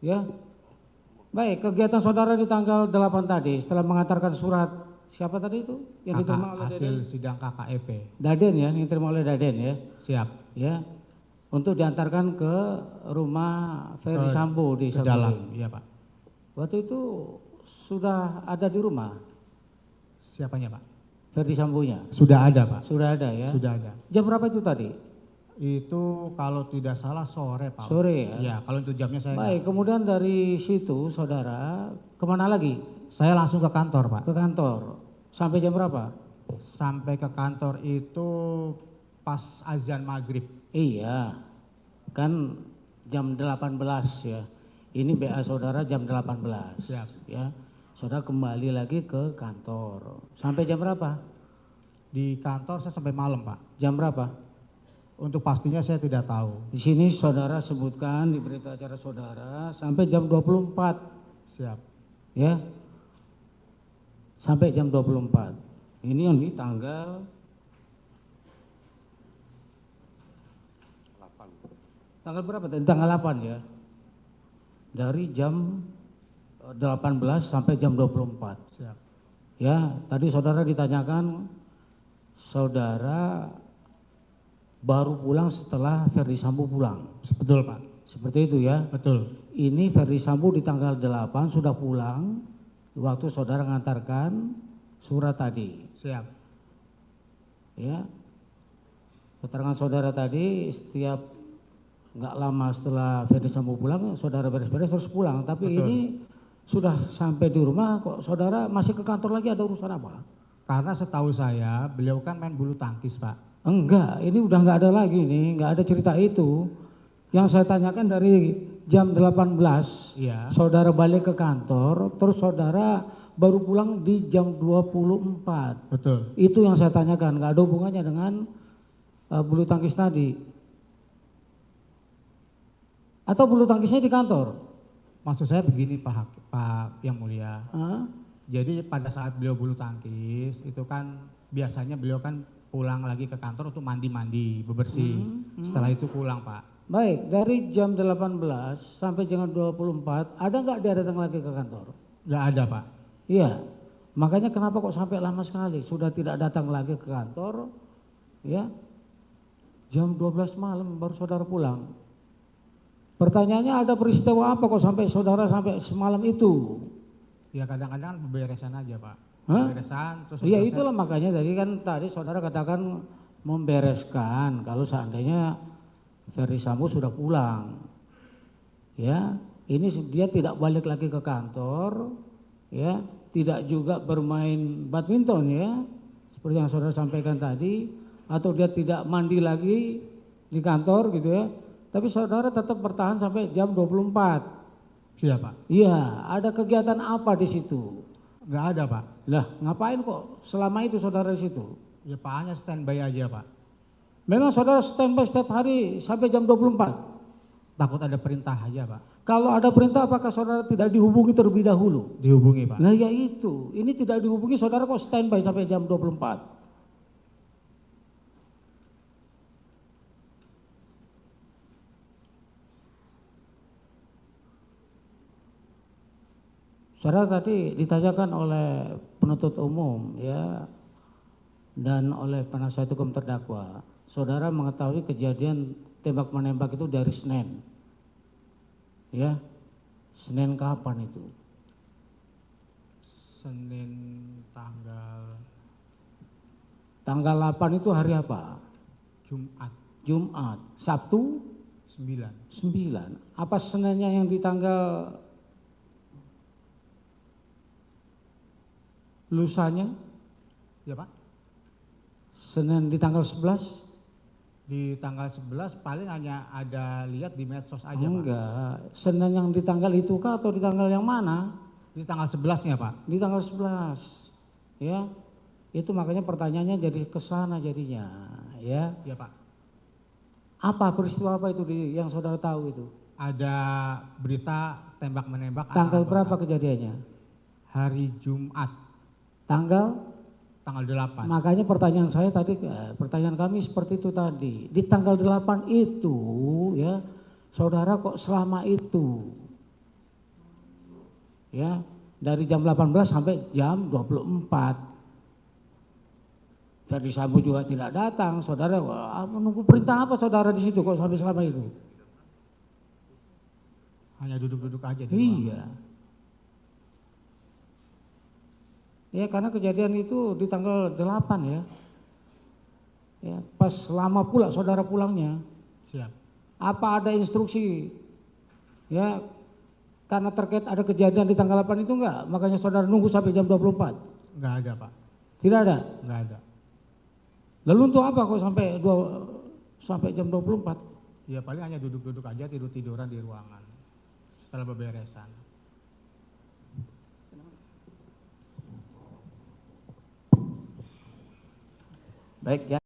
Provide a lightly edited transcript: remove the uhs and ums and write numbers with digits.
Ya. Baik, kegiatan saudara di tanggal 8 tadi setelah mengantarkan surat siapa tadi itu yang diterima oleh hasil Daden? sidang KKEP. Daden ya, yang diterima oleh Daden ya. Siap. Ya. Untuk diantarkan ke rumah Ferdi Sambo di Ke dalam, Saguling. iya Pak. Waktu itu sudah ada di rumah Siapanya Pak? Ferdi Sambonya. Sudah ada Pak. Sudah ada ya. Sudah ada. Jam berapa itu tadi? Itu kalau tidak salah sore Pak. Sore ya. Iya, kalau untuk jamnya saya Baik, kemudian dari situ saudara kemana lagi? Saya langsung ke kantor Pak. Ke kantor. Sampai jam berapa? Sampai ke kantor itu pas azan maghrib. Iya, kan jam 18 ya. Ini BA saudara jam 18. Siap. Ya, saudara kembali lagi ke kantor. Sampai jam berapa? Di kantor saya sampai malam Pak. Jam berapa? Untuk pastinya saya tidak tahu. Di sini saudara sebutkan di berita acara saudara sampai jam 24. Siap. Ya, sampai jam 24. Ini yang di tanggal 8. Tanggal berapa tadi? Tanggal 8 ya. Dari jam 18 sampai jam 24. Siap. Ya, tadi saudara ditanyakan saudara baru pulang setelah Ferdi Sambo pulang. Betul Pak. Seperti itu ya. Betul. Ini Ferdi Sambo di tanggal 8 sudah pulang waktu saudara mengantarkan surat tadi. Siap. Ya. Keterangan saudara tadi setiap nggak lama setelah Ferdi Sambo pulang saudara beres-beres terus pulang. Tapi Betul. ini sudah sampai di rumah kok saudara masih ke kantor lagi, ada urusan apa? Karena setahu saya beliau kan main bulu tangkis Pak. Enggak, ini udah nggak ada lagi nih, nggak ada cerita itu. Yang saya tanyakan dari jam 18, Iya. saudara balik ke kantor, terus saudara baru pulang di jam 24. Betul. Itu yang saya tanyakan, nggak ada hubungannya dengan bulu tangkis tadi. Atau bulu tangkisnya di kantor? Maksud saya begini Pak Yang Mulia. Hah? Jadi pada saat beliau bulu tangkis itu kan biasanya beliau kan pulang lagi ke kantor untuk mandi-mandi, bebersih. Setelah itu pulang Pak. Baik, dari jam 18 sampai jam 24, ada nggak dia datang lagi ke kantor? Nggak ada Pak. Iya, makanya kenapa kok sampai lama sekali, sudah tidak datang lagi ke kantor, ya, jam 12 malam baru saudara pulang. Pertanyaannya ada peristiwa apa kok sampai saudara sampai semalam itu? Ya kadang-kadang beberesan aja Pak. Hah? Beberesan terus. Iya selesai. itulah makanya tadi saudara katakan membereskan kalau seandainya Ferdi Sambo sudah pulang. Ya, ini dia tidak balik lagi ke kantor, ya, tidak juga bermain badminton ya, seperti yang saudara sampaikan tadi, atau dia tidak mandi lagi di kantor gitu ya. Tapi saudara tetap bertahan sampai jam 24. Siapa? Iya, ada kegiatan apa di situ? Nggak ada Pak. Lah, ngapain kok selama itu saudara di situ? Ya Pak hanya standby aja Pak. Memang saudara standby setiap hari sampai jam 24? Takut ada perintah aja Pak. Kalau ada perintah apakah saudara tidak dihubungi terlebih dahulu? Dihubungi Pak. Nah ya itu, ini tidak dihubungi saudara kok standby sampai jam 24? Saudara tadi ditanyakan oleh penuntut umum ya dan oleh penasihat hukum terdakwa, saudara mengetahui kejadian tembak menembak itu dari Senin, ya, Senin kapan itu? Senin tanggal 8 itu hari apa? Jumat. Jumat. Sabtu 9. 9. Apa Seninnya yang di tanggal lusanya? Ya Pak. Senin di tanggal 11? Di tanggal 11 paling hanya ada lihat di medsos aja Pak. Enggak. Senin yang di tanggal itu kah atau di tanggal yang mana? Di tanggal 11-nya Pak. Di tanggal 11. Ya. Itu makanya pertanyaannya jadi ke sana jadinya, ya. Ya Pak. Apa peristiwa apa itu yang saudara tahu itu? Ada berita tembak menembak. Tanggal berapa kejadiannya? Hari Jumat. Tanggal 8. Makanya pertanyaan saya tadi, pertanyaan kami seperti itu tadi. Di tanggal 8 itu ya, saudara kok selama itu Ya, dari jam 18 sampai jam 24. Ferdi Sambo juga tidak datang, saudara. Wah, menunggu perintah apa saudara di situ kok sampai selama itu? Hanya duduk-duduk aja di ruangan. Iya. Ya karena kejadian itu di tanggal 8 ya. Ya, pas lama pula saudara pulangnya. Siap. Apa ada instruksi? Ya, karena terkait ada kejadian di tanggal 8 itu enggak? Makanya saudara nunggu sampai jam 24? Enggak ada, Pak. Tidak ada? Enggak ada. Lalu untuk apa kok sampai jam 24? Ya paling hanya duduk-duduk aja, tidur-tiduran di ruangan. Setelah beberesan. Baik ya.